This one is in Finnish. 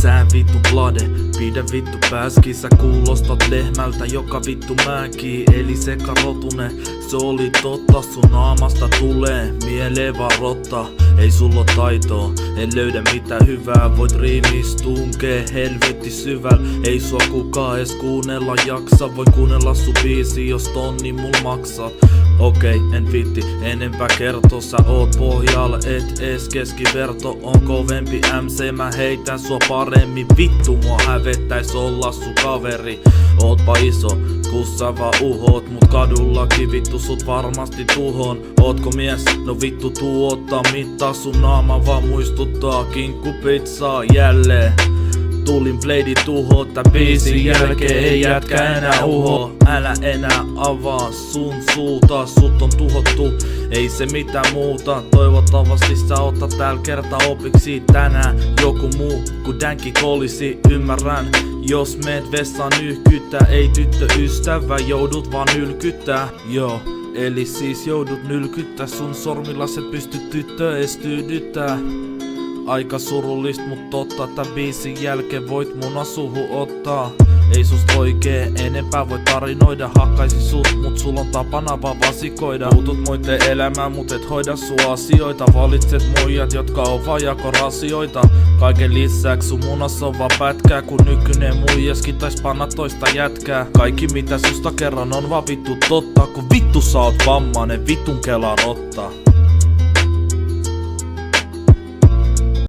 Sä vittu blade, pidä vittu pääski. Sä kuulostat lehmältä, joka vittu mäkii. Eli sekarotune, se oli totta. Sun naamasta tulee mieleen vaan rotta. Ei sulla oo taitoa, en löydä mitään hyvää. Voit riimis tunkee helvetti syväl. Ei sua kukaan ees kuunnella jaksa. Voin kuunnella sun biisi, jos tonni mul maksaa. Okei, en viitti enempää kertoo. Sä oot pohjalla, et ees keskiverto. On kovempi MC, mä heitän sua paremmin. Vittu mua hävettäis olla sun kaveri. Ootpa iso, kun sä vaan uhot. Mut kadullakin vittu sut varmasti tuhon. Ootko mies? No vittu tuu ottaa mittaa. Sun naama vaan muistuttaa kinkkupizzaa jälleen. Tulin Blade tuho, tää biisin jälkeen ei jätkä enää uho. Älä enää avaa sun suuta, sut on tuhottu, ei se mitään muuta. Toivottavasti sä otat täällä kerta opiksi tänään. Joku muu ku dänki kolisi, ymmärrän. Jos meet vessaan nyhkyttää, ei tyttöystävä, joudut vaan nylkyttää. Joo, eli siis joudut nylkyttää. Sun sormilla et pysty tyttöä ees tyydyttää. Aika surullist mut totta, tän biisin jälkeen voit mun asuhu ottaa. Ei susta oikee enempää voi tarinoida. Hakkaisin sut mut sul on tapana vaan vasikoida. Puutut muitten elämään mut et hoida sua asioita. Valitset muijat jotka on vaan jakorasioita. Kaiken lisäks sun munassa on vaan pätkää. Kun nykyinen muijaskin tais panna toista jätkää. Kaikki mitä susta kerran on vaan vittu totta. Kun vittu sä oot vammanen, vittun kelaan ottaa.